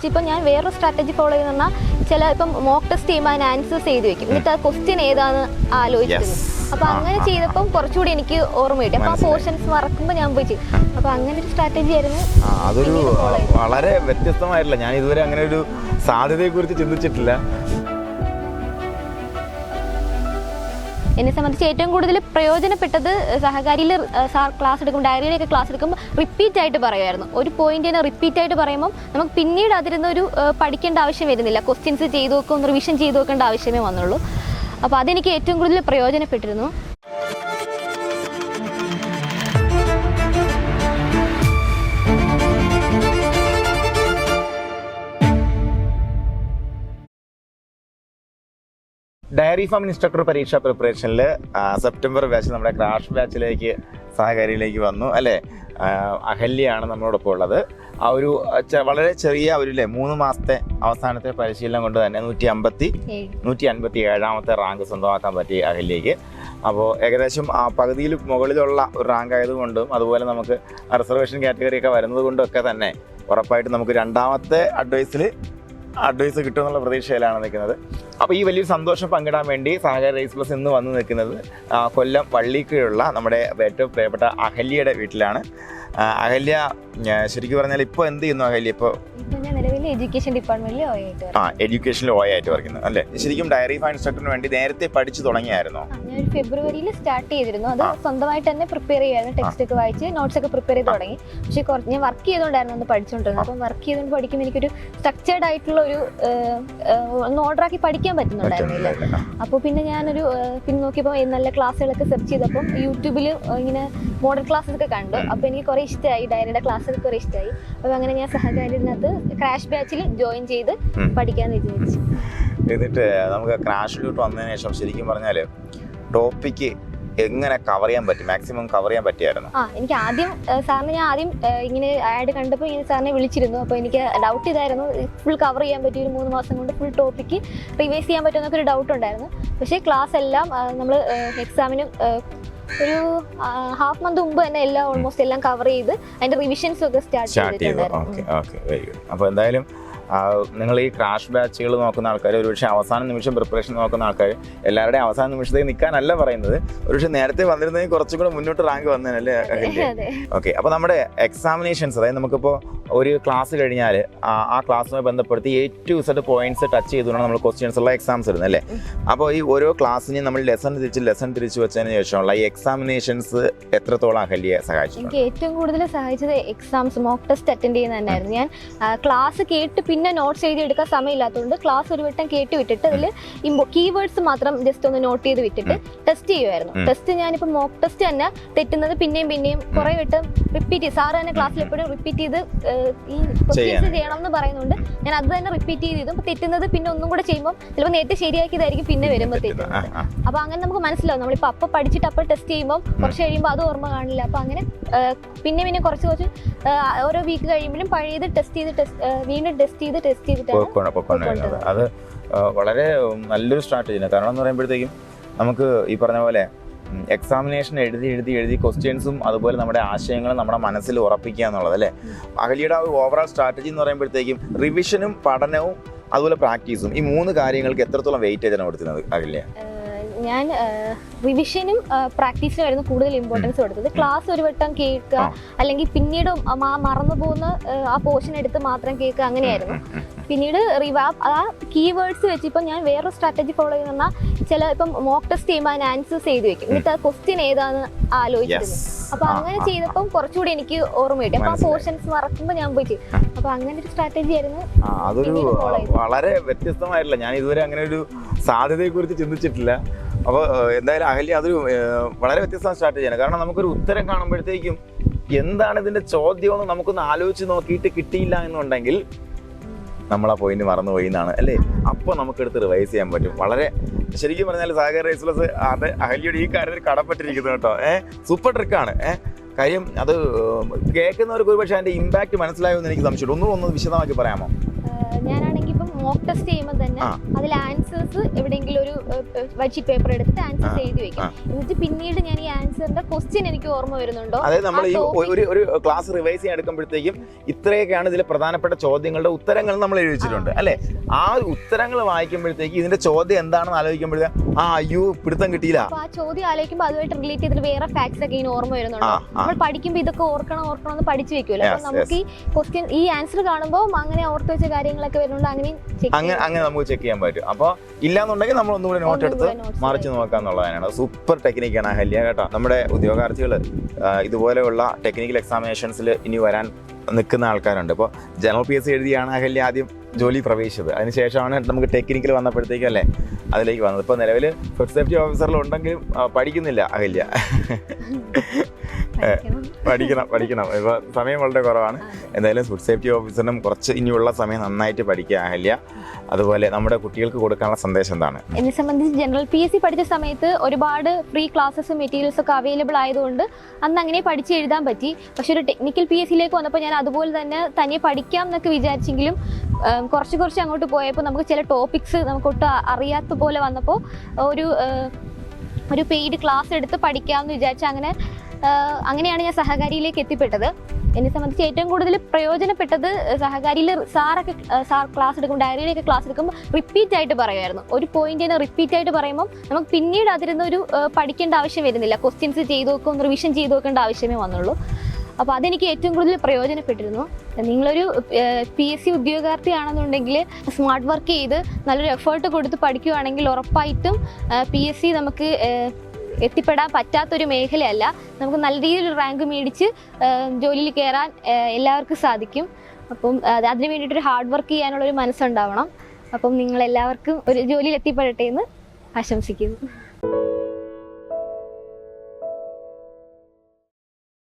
ഇപ്പം ഞാൻ വേറൊരു സ്ട്രാറ്റജി ഫോളോ ചെയ്യുന്ന ചില ഇപ്പം മോക്ക് ടെസ്റ്റ് ചെയ്യുമ്പോൾ അതിന് ആൻസേഴ്സ് ചെയ്ത് വെക്കും എന്നിട്ട് ആ ക്വസ്റ്റ്യൻ ഏതാന്ന് ആലോചിച്ചത്. അപ്പൊ അങ്ങനെ ചെയ്തപ്പം കുറച്ചുകൂടി എനിക്ക് ഓർമ്മ കിട്ടി. അപ്പൊ ആ പോർഷൻസ് മറക്കുമ്പോൾ ഞാൻ പോയി ചെയ്യും. അപ്പൊ അങ്ങനെ ഒരു സ്ട്രാറ്റജി ആയിരുന്നു. അതൊരു വളരെ വ്യത്യസ്തമായിട്ടില്ല. ഞാൻ ഇതുവരെ അങ്ങനെ ഒരു സാധ്യതയെ കുറിച്ച് ചിന്തിച്ചിട്ടില്ല. എന്നെ സംബന്ധിച്ച് ഏറ്റവും കൂടുതൽ പ്രയോജനപ്പെട്ടത് സഹകാരിയിൽ ക്ലാസ് എടുക്കുമ്പോൾ ഡയറിയിലൊക്കെ ക്ലാസ് എടുക്കുമ്പോൾ റിപ്പീറ്റ് ആയിട്ട് പറയുമായിരുന്നു. ഒരു പോയിന്റ് തന്നെ റിപ്പീറ്റ് ആയിട്ട് പറയുമ്പോൾ നമുക്ക് പിന്നീട് അതിരുന്നൊരു പഠിക്കേണ്ട ആവശ്യം വരുന്നില്ല. ക്വസ്റ്റ്യൻസ് ചെയ്തു വെക്കും, റിവിഷൻ ചെയ്തു വെക്കേണ്ട ആവശ്യമേ വന്നുള്ളൂ. അപ്പോൾ അതെനിക്ക് ഏറ്റവും കൂടുതൽ പ്രയോജനപ്പെട്ടിരുന്നു. ഡയറി ഫാം ഇൻസ്ട്രക്ടർ പരീക്ഷാ പ്രിപ്പറേഷനിൽ സെപ്റ്റംബർ ബാച്ച് നമ്മുടെ ക്രാഷ് ബാച്ചിലേക്ക് സഹകാരിയിലേക്ക് വന്നു അല്ലേ. അഹല്യയാണ് നമ്മളോടൊപ്പം ഉള്ളത്. ആ ഒരു വളരെ ചെറിയ ഒരു 3 മാസത്തെ അവസാനത്തെ പരിശീലനം കൊണ്ട് തന്നെ 157ാമത്തെ റാങ്ക് സ്വന്തമാക്കാൻ പറ്റി അഹല്യയ്ക്ക്. അപ്പോൾ ഏകദേശം ആ പകുതിയിൽ മുകളിലുള്ള ഒരു റാങ്ക് ആയതുകൊണ്ടും അതുപോലെ നമുക്ക് റിസർവേഷൻ കാറ്റഗറി ഒക്കെ വരുന്നത് കൊണ്ടൊക്കെ തന്നെ ഉറപ്പായിട്ട് നമുക്ക് രണ്ടാമത്തെ അഡ്വൈസ് കിട്ടുമെന്നുള്ള പ്രതീക്ഷയിലാണ് നിൽക്കുന്നത്. അപ്പോൾ ഈ വലിയൊരു സന്തോഷം പങ്കിടാൻ വേണ്ടി സഹകാരി റേസ് പ്ലസ് ഇന്ന് വന്ന് നിൽക്കുന്നത് കൊല്ലം വള്ളിക്കീഴുള്ള നമ്മുടെ ഏറ്റവും പ്രിയപ്പെട്ട അഹല്യയുടെ വീട്ടിലാണ്. അഹല്യ ശരിക്കും പറഞ്ഞാൽ ഇപ്പോൾ എന്ത് ചെയ്യുന്നു അഹല്യ? ഇപ്പോൾ എഡ്യൂക്കേഷൻ ഡിപ്പാർട്ട്മെന്റിൽ എഡ്യൂക്കേഷനിൽ OA ആയിട്ട് വർക്കുന്നത് അല്ലേ. ശരിക്കും ഡയറി ഫാം ഇൻസ്ട്രക്ടറിന് വേണ്ടി നേരത്തെ പഠിച്ചു തുടങ്ങിയായിരുന്നോ? ഞാൻ ഫെബ്രുവരിയിൽ സ്റ്റാർട്ട് ചെയ്തിരുന്നു. അത് സ്വന്തമായിട്ട് തന്നെ പ്രിപ്പയർ ചെയ്യായിരുന്നു. ടെക്സ്റ്റ് ഒക്കെ വായിച്ച് നോട്ട്സ് ഒക്കെ പ്രിപ്പയർ ചെയ്ത് തുടങ്ങി. പക്ഷേ ഞാൻ വർക്ക് ചെയ്തുകൊണ്ടായിരുന്നു അന്ന് പഠിച്ചുകൊണ്ടിരുന്നത്. അപ്പം വർക്ക് ചെയ്തുകൊണ്ട് പഠിക്കുമ്പോൾ എനിക്കൊരു സ്ട്രക്ചേർഡ് ആയിട്ടുള്ള ഒരു ഒന്ന് ഓർഡറാക്കി പഠിക്കാൻ പറ്റുന്നുണ്ടായിരുന്നില്ല. അപ്പോൾ പിന്നെ ഞാനൊരു പിന്നെ നോക്കിയപ്പോൾ നല്ല ക്ലാസ്സുകളൊക്കെ സെർച്ച് ചെയ്തപ്പം യൂട്യൂബിൽ ഇങ്ങനെ മോഡൽ ക്ലാസ്സസ് ഒക്കെ കണ്ടു. അപ്പോൾ എനിക്ക് കുറേ ഇഷ്ടമായി, ഡയറിയുടെ ക്ലാസ്സൊക്കെ കുറേ ഇഷ്ടമായി. അപ്പോൾ അങ്ങനെ ഞാൻ സഹകാരിനകത്ത് ക്രാഷ് ബാച്ചിൽ ജോയിൻ ചെയ്ത് പഠിക്കാമെന്ന് വിചാരിച്ചു. എന്നിട്ട് നമുക്ക് ക്രാഷിലോട്ട് വന്നതിന് ശേഷം ശരിക്കും പറഞ്ഞാൽ ടോപ്പിക്ക് എങ്ങനെ കവർ ചെയ്യാൻ പറ്റും, മാക്സിമം കവർ ചെയ്യാൻ പറ്റിയായിരുന്നു? എനിക്ക് ആദ്യം ഞാൻ ആദ്യം ഇങ്ങനെ ആഡ് കണ്ടപ്പോൾ ഇങ്ങനെ സാറിനെ വിളിച്ചിരുന്നു. അപ്പോൾ എനിക്ക് ഡൗട്ട് ഇതായിരുന്നു, ഫുൾ കവർ ചെയ്യാൻ പറ്റിയ ഒരു 3 മാസം കൊണ്ട് ഫുൾ ടോപ്പിക്ക് റിവൈസ് ചെയ്യാൻ പറ്റുമെന്നൊക്കെ ഒരു ഡൗട്ട് ഉണ്ടായിരുന്നു. പക്ഷേ ക്ലാസ് എല്ലാം നമ്മൾ എക്സാമിന് ഒരു ഹാഫ് മന്ത് മുമ്പ് തന്നെ ഓൾമോസ്റ്റ് എല്ലാം കവർ ചെയ്ത് അതിന്റെ റിവിഷൻസ് ഒക്കെ സ്റ്റാർട്ട് ചെയ്തിട്ടുണ്ടായിരുന്നു. അപ്പോൾ എന്തായാലും നിങ്ങൾ ഈ ക്രാഷ് ബാച്ചുകൾ നോക്കുന്ന ആൾക്കാർ, ഒരുപക്ഷെ അവസാന നിമിഷം പ്രിപ്പറേഷൻ നോക്കുന്ന ആൾക്കാർ എല്ലാവരുടെയും അവസാന നിമിഷത്തേക്ക് നിൽക്കാനല്ല പറയുന്നത്. ഒരുപക്ഷെ നേരത്തെ വന്നിരുന്നെങ്കിൽ കുറച്ചും കൂടെ മുന്നോട്ട് റാങ്ക് വന്നേനല്ലേ അഹല്യ? ഓക്കെ. അപ്പോൾ നമ്മുടെ എക്സാമിനേഷൻസ്, അതായത് നമുക്കിപ്പോൾ ഒരു ക്ലാസ് കഴിഞ്ഞാൽ ആ ക്ലാസ്സുമായി ബന്ധപ്പെടുത്തി A to Z points touch ചെയ്തുകൊണ്ടാണ് നമ്മൾ ക്വസ്റ്റ്യൻസ് ഉള്ള എക്സാംസ് ഇടുന്നത് അല്ലേ. അപ്പോൾ ഈ ഓരോ ക്ലാസ്സിനെയും നമ്മൾ ലെസൺ തിരിച്ച് വെച്ചതിന് ശേഷമുള്ള ഈ എക്സാമിനേഷൻസ് എത്രത്തോളം അഹല്യയെ സഹായിച്ചു? എനിക്ക് ഏറ്റവും കൂടുതൽ സഹായിച്ചത് എക്സാംസ് മോക്ക് ടെസ്റ്റ് അറ്റൻഡ് ചെയ്യുന്നത് തന്നെയായിരുന്നു. ഞാൻ ക്ലാസ് കേട്ട് പിന്നെ നോട്ട്സ് എഴുതി എടുക്കാൻ സമയമില്ലാത്തതുകൊണ്ട് ക്ലാസ് ഒരു വട്ടം കേട്ട് വിട്ടിട്ട് അതിൽ കീവേഡ്സ് മാത്രം ജസ്റ്റ് ഒന്ന് നോട്ട് ചെയ്ത് വിട്ടിട്ട് ടെസ്റ്റ് ചെയ്യുമായിരുന്നു. ടെസ്റ്റ് ഞാനിപ്പോൾ മോക്ക് ടെസ്റ്റ് തന്നെ തെറ്റുന്നത് പിന്നെയും കുറേ വട്ടം റിപ്പീറ്റ് ചെയ്ത്, സാറ് തന്നെ ക്ലാസ്സിൽ എപ്പോഴും റിപ്പീറ്റ് ചെയ്ത് ഈ ക്വസ്റ്റ്യൻസ് ചെയ്യണം എന്ന് പറയുന്നുണ്ട്. ഞാൻ അത് തന്നെ റിപ്പീറ്റ് ചെയ്തു. തെറ്റുന്നത് പിന്നെ ഒന്നും കൂടെ ചെയ്യുമ്പോൾ ചിലപ്പോൾ നേരത്തെ ശരിയാക്കിയതായിരിക്കും പിന്നെ വരുമ്പോൾ തെറ്റുന്നത്. അപ്പോൾ അങ്ങനെ നമുക്ക് മനസ്സിലാവും, നമ്മളിപ്പോൾ അപ്പോൾ പഠിച്ചിട്ട് അപ്പോൾ ടെസ്റ്റ് ചെയ്യുമ്പോൾ കുറച്ച് കഴിയുമ്പോൾ അത് ഓർമ്മ കാണില്ല. അപ്പോൾ അങ്ങനെ പിന്നെ കുറച്ച് ഓരോ വീക്ക് കഴിയുമ്പോഴും പഴയത് വീണ്ടും ടെസ്റ്റ് ചെയ്തിട്ടാണ്. അത് വളരെ നല്ലൊരു സ്ട്രാറ്റജിയാണ്. കാരണം എന്ന് പറയുമ്പോഴത്തേക്കും നമുക്ക് ഈ പറഞ്ഞ പോലെ എക്സാമിനേഷൻ എഴുതി ക്വസ്റ്റ്യൻസും അതുപോലെ നമ്മുടെ ആശയങ്ങളും നമ്മുടെ മനസ്സിൽ ഉറപ്പിക്കുക എന്നുള്ളത് അല്ലേ. അഹല്യയുടെ ഓവറോൾ സ്ട്രാറ്റജി എന്ന് പറയുമ്പോഴത്തേക്കും റിവിഷനും പഠനവും അതുപോലെ പ്രാക്ടീസും, ഈ 3 കാര്യങ്ങൾക്ക് എത്രത്തോളം വെയിറ്റേജാണ് കൊടുക്കുന്നത് അഹല്യ? ഞാൻ റിവിഷനും പ്രാക്ടീസിനായിരുന്നു കൂടുതൽ ഇമ്പോർട്ടൻസ് കൊടുത്തത്. ക്ലാസ് ഒരു വട്ടം കേൾക്കുക, അല്ലെങ്കിൽ പിന്നീട് മറന്നു പോകുന്ന ആ പോർഷൻ എടുത്ത് മാത്രം കേൾക്കുക, അങ്ങനെയായിരുന്നു. പിന്നീട് ആ കീവേഡ്സ് വെച്ച് ഇപ്പം ഞാൻ വേറൊരു സ്ട്രാറ്റജി ഫോളോ ചെയ്യുന്ന ചില ഇപ്പം മോക്ക് ടെസ്റ്റ് ചെയ്യുമ്പോൾ അതിന് ആൻസേഴ്സ് ചെയ്ത് വെക്കും എന്നിട്ട് ആ ക്വസ്റ്റ്യൻ ഏതാന്ന് ആലോചിച്ചത്. അപ്പൊ അങ്ങനെ ചെയ്തപ്പം കുറച്ചുകൂടി എനിക്ക് ഓർമ്മ കിട്ടി. അപ്പൊ ആ പോർഷൻസ് മറക്കുമ്പോൾ ഞാൻ പോയി ചെയ്യും. അപ്പൊ അങ്ങനെ ഒരു സ്ട്രാറ്റജി ആയിരുന്നു. അതൊരു വളരെ വ്യത്യസ്തമായിട്ടില്ല. ഞാൻ ഇതുവരെ അങ്ങനെ ഒരു സാധ്യതയെ കുറിച്ച് ചിന്തിച്ചിട്ടില്ല. അപ്പോൾ എന്തായാലും അഹല്യ അതൊരു വളരെ വ്യത്യസ്തമായ സ്ട്രാറ്റജിയാണ്. കാരണം നമുക്കൊരു ഉത്തരം കാണുമ്പോഴത്തേക്കും എന്താണ് ഇതിന്റെ ചോദ്യം എന്ന് നമുക്കൊന്ന് ആലോചിച്ച് നോക്കിയിട്ട് കിട്ടിയില്ല എന്നുണ്ടെങ്കിൽ നമ്മൾ ആ പോയിന്റ് മറന്നുപോയി എന്നാണ് അല്ലേ. അപ്പോൾ നമുക്കെടുത്ത് റിവൈസ് ചെയ്യാൻ പറ്റും. വളരെ ശരിക്കും പറഞ്ഞാൽ സഹകാരി റേസ് പ്ലസ് അത് അഹല്യയുടെ ഈ കാര്യത്തിൽ കടപ്പെട്ടിരിക്കുന്നു കേട്ടോ. സൂപ്പർ ട്രിക്കാണ്. കാര്യം അത് കേൾക്കുന്നവർക്ക് ഒരു പക്ഷേ അതിന്റെ ഇമ്പാക്ട് മനസ്സിലായോ എന്ന് എനിക്ക് സംശയമുണ്ട്. ഒന്നും വിശദമാക്കി പറയാമോ? ഞാനാണെങ്കിൽ ഇപ്പം മോക്ക് ടെസ്റ്റ് ചെയ്യുമ്പോൾ തന്നെ അതിൽ ആൻസേഴ്സ് എവിടെയെങ്കിലും ഒരു വൈറ്റ് പേപ്പർ എടുത്തിട്ട് ആൻസേഴ്സ് എഴുതി വെക്കും. എന്നിട്ട് പിന്നീട് ഞാൻ ഈ ആൻസറിന്റെ ക്വസ്റ്റ്യൻ എനിക്ക് ഓർമ്മ വരുന്നുണ്ടോ, അതായത് നമ്മൾ ഈ ഒരു ക്ലാസ് റിവൈസ് ചെയ്യാൻ എടുക്കുമ്പോഴത്തേക്കും ഇത്രയൊക്കെയാണ് ഇതിലെ പ്രധാനപ്പെട്ട ചോദ്യങ്ങളുടെ ഉത്തരങ്ങൾ നമ്മൾ എഴുതി വെച്ചിട്ടുണ്ട് അല്ലെ. ആ ഉത്തരങ്ങൾ വായിക്കുമ്പോഴത്തേക്ക് ഇതിന്റെ ചോദ്യം എന്താണെന്ന് ആലോചിക്കുമ്പോഴത്തേക്ക് അയ്യോ പിടുത്തം കിട്ടിയില്ല. അപ്പൊ ആ ചോദ്യം ആലോചിക്കുമ്പോൾ അതുമായിട്ട് റിലേറ്റ് ചെയ്തിട്ട് വേറെ ഫാക്ട്സ് ഒക്കെ ഇങ്ങനെ ഓർമ്മ വരുന്നുണ്ടോ. നമ്മൾ പഠിക്കുമ്പോൾ ഇതൊക്കെ ഓർക്കണം എന്ന് പഠിച്ചു വെക്കുമല്ലോ. അപ്പൊ നമുക്ക് ഈ ക്വസ്റ്റ്യൻ ഈ ആൻസർ കാണുമ്പോൾ അങ്ങനെ ഓർത്ത് വെച്ച കാര്യങ്ങളൊക്കെ വരുന്നുണ്ട്, അങ്ങനെ നമുക്ക് ചെക്ക് ചെയ്യാൻ പറ്റും. അപ്പൊ ഇല്ലാന്നുണ്ടെങ്കിൽ നമ്മൾ ഒന്നുകൂടി നോട്ട് എടുത്ത് മറിച്ച് നോക്കാന്നുള്ളതാണ്. സൂപ്പർ ടെക്നിക്കാണ് അഹല്യ കേട്ടോ. നമ്മുടെ ഉദ്യോഗാർത്ഥികൾ ഇതുപോലെയുള്ള ടെക്നിക്കൽ എക്സാമിനേഷൻസിൽ ഇനി വരാൻ നിൽക്കുന്ന ആൾക്കാരുണ്ട്. ഇപ്പോൾ ജനറൽ PSC എഴുതിയാണ് അഹല്യ ആദ്യം ജോലി പ്രവേശിച്ചത്. അതിനുശേഷമാണ് നമുക്ക് ടെക്നിക്കൽ വന്നപ്പോഴത്തേക്കും അല്ലേ അതിലേക്ക് വന്നത്. ഇപ്പോൾ നിലവിൽ ഫുഡ് സേഫ്റ്റി ഓഫീസറിലുണ്ടെങ്കിലും പഠിക്കുന്നില്ല അഹല്യ. പഠിക്കണം. ഇപ്പോൾ സമയം വളരെ കുറവാണ്. എന്തായാലും ഫുഡ് സേഫ്റ്റി ഓഫീസറിനും കുറച്ച് ഇനിയുള്ള സമയം നന്നായിട്ട് പഠിക്കുക അഹല്യ. അതുപോലെ നമ്മുടെ കുട്ടികൾക്ക് കൊടുക്കാനുള്ള സന്ദേശം എന്താണ്? എന്നെ സംബന്ധിച്ച് ജനറൽ PSC പഠിച്ച സമയത്ത് ഒരുപാട് ഫ്രീ ക്ലാസ്സസും മെറ്റീരിയൽസ് ഒക്കെ അവൈലബിൾ ആയതുകൊണ്ട് അന്ന് അങ്ങനെ പഠിച്ച് എഴുതാൻ പറ്റി. പക്ഷെ ഒരു ടെക്നിക്കൽ PSCയിലേക്ക് വന്നപ്പോൾ ഞാൻ അതുപോലെ തന്നെ തനിയെ പഠിക്കാം എന്നൊക്കെ വിചാരിച്ചെങ്കിലും കുറച്ച് അങ്ങോട്ട് പോയപ്പോൾ നമുക്ക് ചില ടോപ്പിക്സ് നമുക്കൊട്ടും അറിയാത്ത പോലെ വന്നപ്പോൾ ഒരു പെയ്ഡ് ക്ലാസ് എടുത്ത് പഠിക്കാമെന്ന് വിചാരിച്ച് അങ്ങനെയാണ് ഞാൻ സഹകാരിയിലേക്ക് എത്തിപ്പെട്ടത്. എന്നെ സംബന്ധിച്ച് ഏറ്റവും കൂടുതൽ പ്രയോജനപ്പെട്ടത് സഹകാരിയിൽ സാർ ക്ലാസ് എടുക്കും, ഡയറിയിലൊക്കെ ക്ലാസ് എടുക്കുമ്പോൾ റിപ്പീറ്റ് ആയിട്ട് പറയുമായിരുന്നു. ഒരു പോയിന്റിനെ റിപ്പീറ്റ് ആയിട്ട് പറയുമ്പോൾ നമുക്ക് പിന്നീട് അതിരുന്നൊരു പഠിക്കേണ്ട ആവശ്യം വരുന്നില്ല. ക്വസ്റ്റ്യൻസ് ചെയ്ത് നോക്കും, റിവിഷൻ ചെയ്ത് നോക്കേണ്ട ആവശ്യമേ വന്നുള്ളൂ. അപ്പോൾ അതെനിക്ക് ഏറ്റവും കൂടുതൽ പ്രയോജനപ്പെട്ടിരുന്നു. നിങ്ങളൊരു PSC ഉദ്യോഗാർത്ഥിയാണെന്നുണ്ടെങ്കിൽ സ്മാർട്ട് വർക്ക് ചെയ്ത് നല്ലൊരു എഫേർട്ട് കൊടുത്ത് പഠിക്കുകയാണെങ്കിൽ ഉറപ്പായിട്ടും PSC നമുക്ക് എത്തിപ്പെടാൻ പറ്റാത്തൊരു മേഖലയല്ല. നമുക്ക് നല്ല രീതിയിൽ റാങ്ക് മേടിച്ച് ജോലിയിൽ കയറാൻ എല്ലാവർക്കും സാധിക്കും. അപ്പം അതിന് വേണ്ടിയിട്ടൊരു ഹാർഡ് വർക്ക് ചെയ്യാനുള്ളൊരു മനസ്സുണ്ടാവണം. അപ്പം നിങ്ങളെല്ലാവർക്കും ഒരു ജോലിയിൽ എത്തിപ്പെടട്ടെ എന്ന് ആശംസിക്കുന്നു.